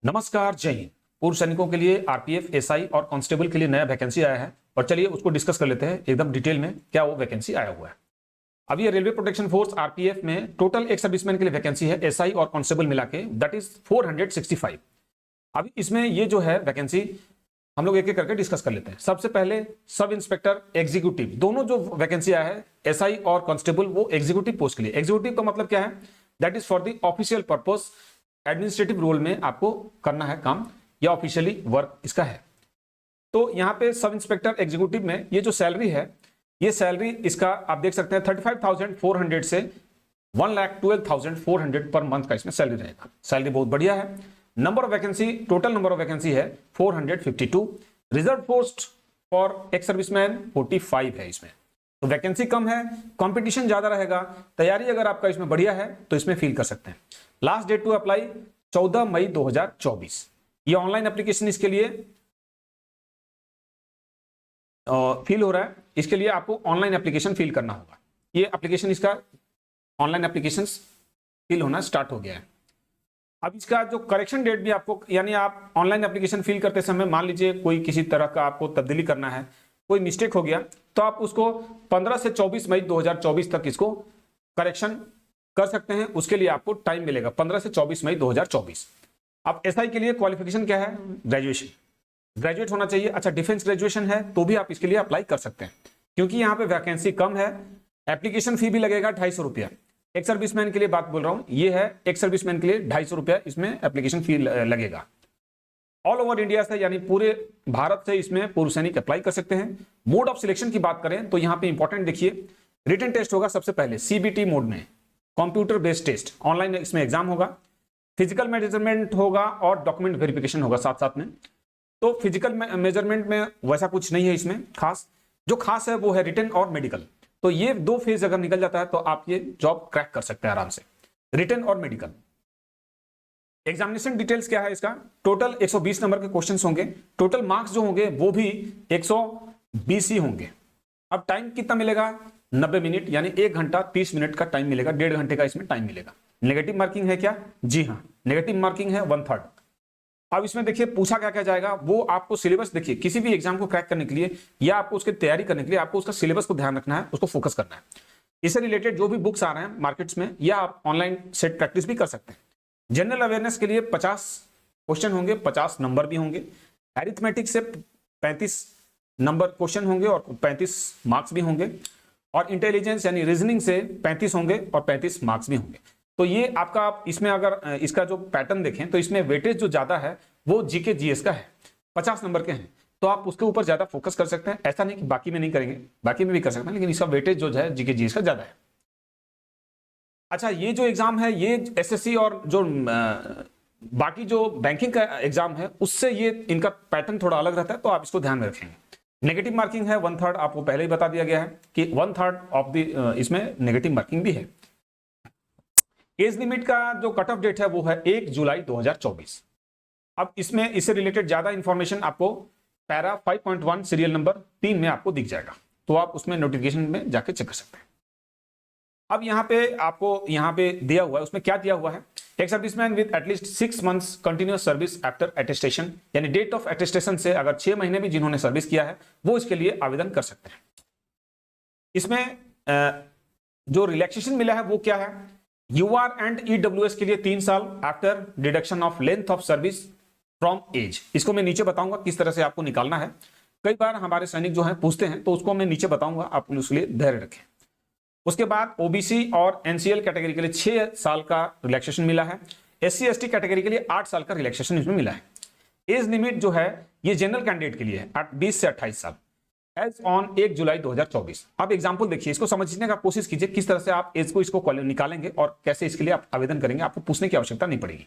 नमस्कार, जय हिंद। पूर्व सैनिकों के लिए आरपीएफ, एसआई और कांस्टेबल के लिए नया वैकेंसी आया है और चलिए उसको डिस्कस कर लेते हैं एकदम डिटेल में क्या वो वैकेंसी आया हुआ है। अब ये रेलवे प्रोटेक्शन फोर्स आरपीएफ में टोटल एक सर्विसमैन के लिए वैकेंसी है, एसआई और कांस्टेबल मिला के, दैट इज 465। अभी इसमें ये जो है वैकेंसी हम लोग एक एक करके डिस्कस कर लेते हैं। सबसे पहले सब इंस्पेक्टर एग्जीक्यूटिव, दोनों जो वैकेंसी आया है एसआई और कांस्टेबल, वो एग्जीक्यूटिव पोस्ट के लिए। एग्जीक्यूटिव का मतलब क्या है? That is for the official purpose, administrative role में आपको करना है काम या ऑफिशियली वर्क इसका है। तो यहाँ पे सब इंस्पेक्टर एग्जीक्यूटिव में ये जो सैलरी है, ये सैलरी इसका आप देख सकते हैं 35,400 से 1,12,400 पर मंथ का इसमें सैलरी रहेगा। सैलरी बहुत बढ़िया है। Number of vacancy, total number of vacancy है 452। Reserve post for ex serviceman 45 है इसमें। तो वैकेंसी कम है, कंपटीशन ज्यादा रहेगा। तैयारी अगर आपका इसमें बढ़िया है तो इसमें फील कर सकते हैं। लास्ट डेट टू अप्लाई 14 मई 2024। ये ऑनलाइन एप्लीकेशन इसके लिए फील हो रहा है। इसके लिए आपको ऑनलाइन एप्लीकेशन फील करना होगा। ये एप्लीकेशन इसका ऑनलाइन एप्लीकेशन फील होना स्टार्ट हो गया है। अब इसका जो करेक्शन डेट भी आपको, यानी आप ऑनलाइन एप्लीकेशन फिल करते समय मान लीजिए कोई किसी तरह का आपको तब्दीली करना है, कोई मिस्टेक हो गया, तो आप उसको 15 से 24 मई 2024 तक इसको करेक्शन कर सकते हैं। उसके लिए आपको टाइम मिलेगा 15 से 24 मई 2024। अब एसआई के लिए क्वालिफिकेशन क्या है? ग्रेजुएशन, ग्रेजुएट होना चाहिए। अच्छा, डिफेंस ग्रेजुएशन है तो भी आप इसके लिए अप्लाई कर सकते हैं, क्योंकि यहाँ पे वैकेंसी कम है। एप्लीकेशन फी भी लगेगा 250 रुपया। एक सर्विसमैन के लिए बात बोल रहा हूं, ये है एक सर्विसमैन के लिए 250 रुपया इसमें एप्लीकेशन फी लगेगा। ऑल ओवर इंडिया से, यानी पूरे भारत से इसमें पूर्व सैनिक अप्लाई कर सकते हैं। मोड ऑफ सिलेक्शन की बात करें तो यहाँ पे इंपॉर्टेंट देखिए, रिटन टेस्ट होगा सबसे पहले सीबीटी मोड में, कंप्यूटर बेस्ड टेस्ट, ऑनलाइन इसमें एग्जाम होगा। फिजिकल मेजरमेंट होगा और डॉक्यूमेंट वेरिफिकेशन होगा साथ साथ में। तो फिजिकल मेजरमेंट में वैसा कुछ नहीं है इसमें खास, जो खास है वो है रिटन और मेडिकल। तो ये दो फेज अगर निकल जाता है तो आप ये जॉब क्रैक कर सकते हैं आराम से, रिटन और मेडिकल। एग्जामिनेशन डिटेल्स क्या है इसका? टोटल 120 नंबर के क्वेश्चंस होंगे। टोटल मार्क्स जो होंगे वो भी 120 ही होंगे। अब टाइम कितना मिलेगा? 90 मिनट, यानी 1 घंटा 30 मिनट का टाइम मिलेगा। 1.5 घंटे का इसमें टाइम मिलेगा। नेगेटिव मार्किंग है क्या? जी हाँ, नेगेटिव मार्किंग है 1/3। अब इसमें देखिए पूछा क्या क्या जाएगा, वो आपको सिलेबस देखिए, किसी भी एग्जाम को क्रैक करने के लिए या आपको उसकी तैयारी करने के लिए आपको उसका सिलेबस को ध्यान रखना है, उसको फोकस करना है। इससे रिलेटेड जो भी बुक्स आ रहे हैं मार्केट्स में, या आप ऑनलाइन सेट प्रैक्टिस भी कर सकते हैं। जनरल अवेयरनेस के लिए 50 क्वेश्चन होंगे, 50 नंबर भी होंगे। एरिथमेटिक से 35 नंबर क्वेश्चन होंगे और 35 मार्क्स भी होंगे। और इंटेलिजेंस यानी रीजनिंग से 35 होंगे और 35 मार्क्स भी होंगे। तो ये आपका इसमें अगर इसका जो पैटर्न देखें तो इसमें वेटेज जो ज्यादा है वो जीके जीएस का है, 50 नंबर के हैं, तो आप उसके ऊपर ज्यादा फोकस कर सकते हैं। ऐसा नहीं कि बाकी में नहीं करेंगे, बाकी में भी कर सकते हैं, लेकिन इसका वेटेज जो है जीके जीएस का ज्यादा है। अच्छा, ये जो एग्जाम है ये एसएससी और जो बाकी जो बैंकिंग का एग्जाम है उससे ये इनका पैटर्न थोड़ा अलग रहता है, तो आप इसको ध्यान में रखेंगे। नेगेटिव मार्किंग है 1/3, आपको पहले ही बता दिया गया है कि 1/3 ऑफ द इसमें नेगेटिव मार्किंग भी है। एज लिमिट का जो कट ऑफ डेट है वो है 1 जुलाई 2024। अब इसमें इससे रिलेटेड ज्यादा इंफॉर्मेशन आपको पैरा 5.1 सीरियल नंबर 3 में आपको दिख जाएगा, तो आप उसमें नोटिफिकेशन में जाके चेक कर सकते हैं। अब यहाँ पे आपको यहाँ पे दिया हुआ है, उसमें क्या दिया हुआ है? एक serviceman with at least 6 months continuous service after attestation, यानी डेट ऑफ अटेस्टेशन से अगर 6 महीने भी जिन्होंने सर्विस किया है वो इसके लिए आवेदन कर सकते हैं। इसमें जो रिलैक्सेशन मिला है वो क्या है? यूआर एंड ईडब्ल्यूएस के लिए 3 साल after deduction of length of service from age. इसको मैं नीचे बताऊंगा किस तरह से आपको निकालना है। कई बार हमारे सैनिक जो हैं पूछते हैं, तो उसको मैं नीचे बताऊंगा, आप उसके लिए धैर्य रखें। उसके बाद ओबीसी और एनसीएल कैटेगरी के लिए 6 साल का रिलैक्सेशन मिला है। एससी एसटी कैटेगरी के लिए 8 साल का रिलैक्सेशन इसमें मिला है। एज लिमिट जो है ये जनरल कैंडिडेट के लिए है 20 से 28 साल, एज ऑन 1 जुलाई 2024। अब एग्जाम्पल देखिए, इसको समझने का कोशिश कीजिए किस तरह से आप एज को इसको निकालेंगे और कैसे इसके लिए आप आवेदन करेंगे, आपको पूछने की आवश्यकता नहीं पड़ेगी।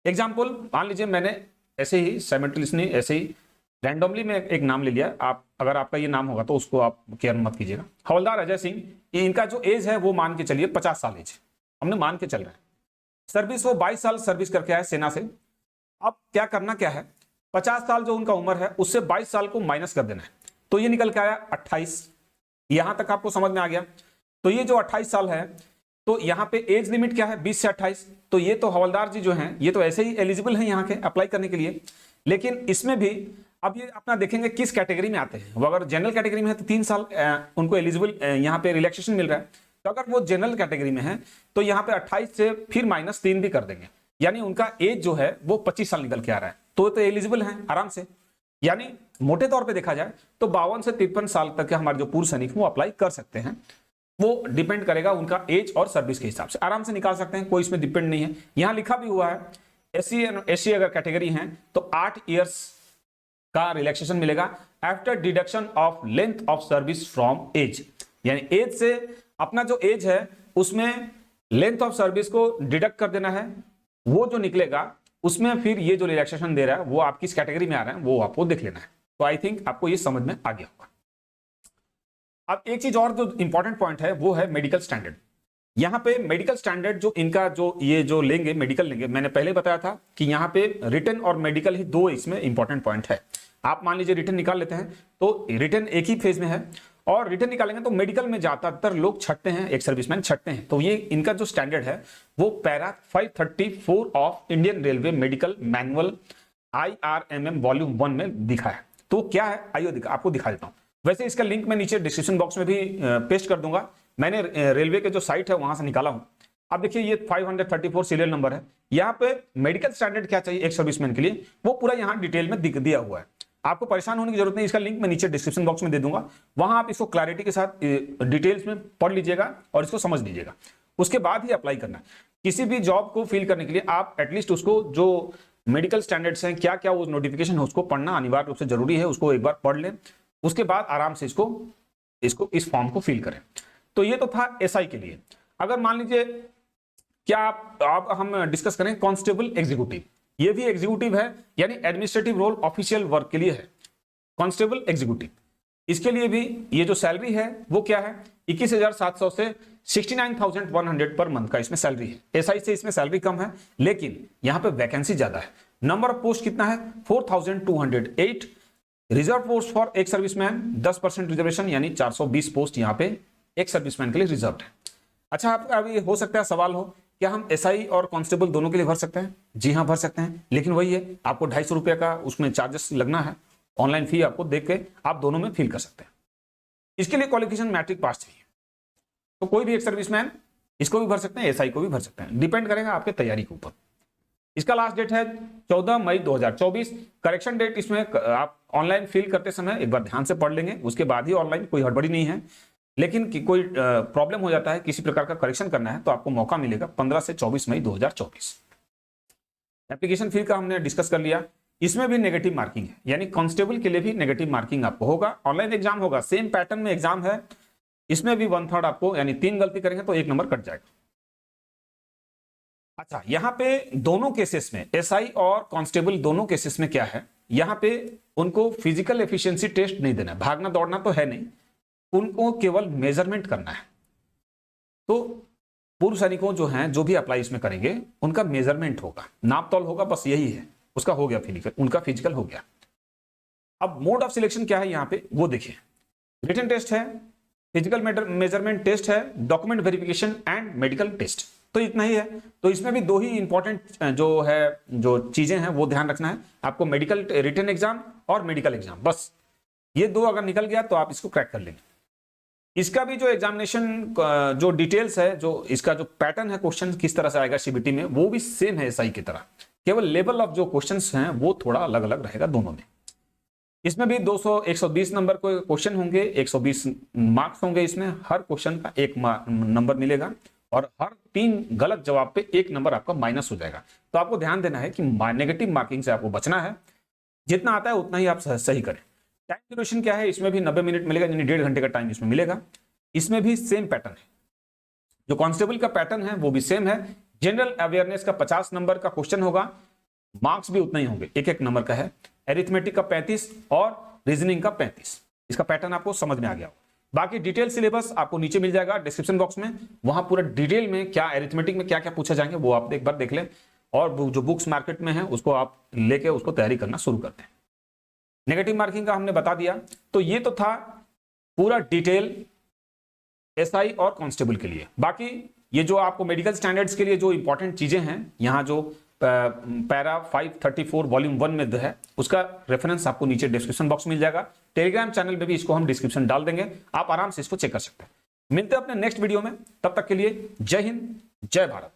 एग्जाम्पल मान लीजिए मैंने ऐसे ही साइमल्टेनियसली ऐसे ही रैंडमली में एक नाम ले लिया। आप अगर आपका ये नाम होगा तो उसको आप केयर मत कीजिएगा। हवलदार अजय सिंह, इनका जो एज है वो मान के चलिए 50 साल एज, हमने मान के चल रहे हैं। सर्विस वो 22 साल सर्विस करके आए सेना से। अब क्या करना क्या है, 50 साल जो उनका उम्र है उससे 22 साल को माइनस कर देना है, तो ये निकल के आया 28। यहां तक आपको समझ में आ गया। तो ये जो 28 साल है तो यहाँ पे एज लिमिट क्या है, 20 से 28। तो ये तो हवलदार जी जो हैं ये तो ऐसे ही एलिजिबल हैं यहाँ के अप्लाई करने के लिए। लेकिन इसमें भी अब ये अपना देखेंगे किस कैटेगरी में आते हैं। वो अगर जनरल कैटेगरी में है तो 3 साल उनको एलिजिबल यहाँ पे रिलैक्सेशन मिल रहा है। तो अगर वो जनरल कैटेगरी में है तो यहाँ पे 28 से फिर -3 भी कर देंगे, यानी उनका एज जो है वो 25 साल निकल के आ रहा है। तो एलिजिबल है आराम से। यानी मोटे तौर पे देखा जाए तो 52 से 53 साल तक के हमारे जो पूर्व सैनिक वो अप्लाई कर सकते हैं। वो डिपेंड करेगा उनका एज और सर्विस के हिसाब से, आराम से निकाल सकते हैं, कोई इसमें डिपेंड नहीं है। यहां लिखा भी हुआ है एससी अगर कैटेगरी है तो 8 इयर्स का रिलैक्सेशन मिलेगा after deduction of length of service from age. यानी एज से अपना जो एज है उसमें लेंथ ऑफ सर्विस को डिडक्ट कर देना है, वो जो निकलेगा उसमें फिर ये जो रिलैक्सेशन दे रहा है वो आप किस कैटेगरी में आ रहे हैं वो आपको देख लेना है। तो आई थिंक आपको ये समझ में आ गया होगा। अब एक चीज और जो इंपॉर्टेंट पॉइंट है वो है मेडिकल स्टैंडर्ड। यहाँ पे मेडिकल स्टैंडर्ड जो इनका जो लेंगे मेडिकल लेंगे, मैंने पहले बताया था कि यहाँ पे रिटन और मेडिकल ही दो इसमें इंपॉर्टेंट पॉइंट है। आप मान लीजिए रिटन निकाल लेते हैं तो रिटन एक ही फेज में है, और रिटन निकालेंगे तो मेडिकल में ज्यादातर लोग छटते हैं, एक सर्विसमैन छटते हैं। तो ये इनका जो स्टैंडर्ड है वो para 534 of Indian railway medical manual IRMM volume 1 में दिखा है। तो क्या है आइए आपको दिखा देता हूं। वैसे इसका लिंक मैं नीचे डिस्क्रिप्शन बॉक्स में भी पेस्ट कर दूंगा। मैंने रेलवे के जो साइट है वहां से निकाला हूं। अब देखिए ये 534 सीरियल नंबर है। यहाँ पे मेडिकल स्टैंडर्ड क्या चाहिए एक सर्विसमैन के लिए वो पूरा यहाँ डिटेल में दिया हुआ है। आपको परेशान होने की जरूरत नहीं, इसका लिंक मैं नीचे डिस्क्रिप्शन बॉक्स में दे दूंगा। वहां आप इसको क्लैरिटी के साथ डिटेल्स में पढ़ लीजिएगा और इसको समझ लीजिएगा, उसके बाद ही अप्लाई करना है। किसी भी जॉब को फिल करने के लिए आप एटलीस्ट उसको जो मेडिकल स्टैंडर्ड्स हैं क्या क्या वो नोटिफिकेशन है उसको पढ़ना अनिवार्य रूप से जरूरी है। उसको एक बार पढ़ लें, उसके बाद आराम से इसको इस फॉर्म को फिल करें। तो ये तो था एसआई के लिए। अगर मान लीजिए क्या आप हम डिस्कस करें कांस्टेबल एग्जीक्यूटिव, ये भी एग्जीक्यूटिव है यानी एडमिनिस्ट्रेटिव रोल ऑफिशियल वर्क के लिए है कांस्टेबल एग्जीक्यूटिव। इसके लिए भी ये जो सैलरी है वो क्या है 21,700 से 69,100 पर मंथ का इसमें सैलरी है। एसआई से इसमें सैलरी कम है लेकिन यहां पे वैकेंसी ज्यादा है। नंबर ऑफ पोस्ट कितना है 4,208। रिजर्व पोस्ट फॉर एक सर्विसमैन 10% रिजर्वेशन यानी 420 पोस्ट यहाँ पे एक सर्विसमैन के लिए रिजर्व है। अच्छा आपका अभी हो सकता है सवाल हो क्या हम एसआई और कांस्टेबल दोनों के लिए भर सकते हैं? जी हाँ भर सकते हैं, लेकिन वही है आपको 250 रुपये का उसमें चार्जेस लगना है। ऑनलाइन फी आपको देख के आप दोनों में फिल कर सकते हैं। इसके लिए क्वालिफिकेशन मैट्रिक पास चाहिए। तो कोई भी एक सर्विसमैन इसको भी भर सकते हैं, एसआई को भी भर सकते हैं, डिपेंड करेगा आपके तैयारी के ऊपर। इसका लास्ट डेट है 14 मई 2024। करेक्शन डेट इसमें आप ऑनलाइन फिल करते समय एक बार ध्यान से पढ़ लेंगे, उसके बाद ही ऑनलाइन, कोई हड़बड़ी नहीं है। लेकिन कोई प्रॉब्लम हो जाता है किसी प्रकार का करेक्शन करना है तो आपको मौका मिलेगा 15 से 24 मई 2024। एप्लीकेशन फी का हमने डिस्कस कर लिया। इसमें भी नेगेटिव मार्किंग है यानी कांस्टेबल के लिए भी नेगेटिव मार्किंग आपको होगा। ऑनलाइन एग्जाम होगा, सेम पैटर्न में एग्जाम है। इसमें भी 1/3 आपको यानी 3 गलती करेंगे तो 1 नंबर कट जाएगा। अच्छा यहाँ पे दोनों केसेस में एसआई और कांस्टेबल दोनों केसेस में क्या है, यहाँ पे उनको फिजिकल एफिशिएंसी टेस्ट नहीं देना है, भागना दौड़ना तो है नहीं, उनको केवल मेजरमेंट करना है। तो पूर्व सैनिकों जो हैं जो भी अप्लाई इसमें करेंगे उनका मेजरमेंट होगा, नाप तौल होगा, बस यही है। उसका हो गया फिजिकल, उनका फिजिकल हो गया। अब मोड ऑफ सिलेक्शन क्या है यहाँ पे वो देखिए। रिटन टेस्ट है, फिजिकल मेजरमेंट टेस्ट है, document verification and medical test. तो इतना ही है। तो इसमें भी दो ही इंपॉर्टेंट जो चीजें हैं वो ध्यान रखना है आपको, मेडिकल रिटन एग्जाम और मेडिकल एग्जाम। बस ये दो अगर निकल गया तो आप इसको क्रैक कर लेंगे। इसका भी जो एग्जामिनेशन जो डिटेल्स है, जो इसका जो पैटर्न है क्वेश्चन किस तरह से आएगा सीबीटी में, वो भी सेम है एसआई की तरह, केवल लेवल ऑफ जो क्वेश्चंस हैं वो थोड़ा अलग अलग रहेगा दोनों में। इसमें भी 120 नंबर को क्वेश्चन होंगे, 120 मार्क्स होंगे। इसमें हर क्वेश्चन का 1 नंबर मिलेगा और हर 3 गलत जवाब पे 1 नंबर आपका माइनस हो जाएगा। तो आपको ध्यान देना है कि नेगेटिव मार्किंग से आपको बचना है। जितना आता है उतना ही आप सही करें। टाइम ड्यूरेशन क्या है, इसमें भी 90 मिनट मिलेगा यानी 1.5 घंटे का टाइम इसमें मिलेगा। इसमें भी सेम पैटर्न है, जो कांस्टेबल का पैटर्न है वो भी सेम है। जनरल अवेयरनेस का 50 नंबर का क्वेश्चन होगा, मार्क्स भी उतना ही होंगे, 1-1 नंबर का है। एरिथमेटिक का 35 और रीजनिंग का 35। इसका पैटर्न आपको समझ में आ गया हो। बाकी डिटेल सिलेबस आपको नीचे मिल जाएगा डिस्क्रिप्शन बॉक्स में, वहां पूरा डिटेल में क्या एरिथमेटिक में क्या क्या पूछा जाएंगे वो आप एक बार देख लें। और जो बुक्स मार्केट में है उसको आप लेके उसको तैयारी करना शुरू करते हैं। नेगेटिव मार्किंग का हमने बता दिया। तो ये तो था पूरा डिटेल एसआई और कांस्टेबल के लिए। बाकी ये जो आपको मेडिकल स्टैंडर्ड्स के लिए जो इंपॉर्टेंट चीजें हैं, यहाँ जो पैरा 534 वॉल्यूम 1 में है, उसका रेफरेंस आपको नीचे डिस्क्रिप्शन बॉक्स मिल जाएगा। टेलीग्राम चैनल में भी इसको हम डिस्क्रिप्शन डाल देंगे, आप आराम से इसको चेक कर सकते हैं। मिलते हैं अपने नेक्स्ट वीडियो में, तब तक के लिए जय हिंद, जय भारत।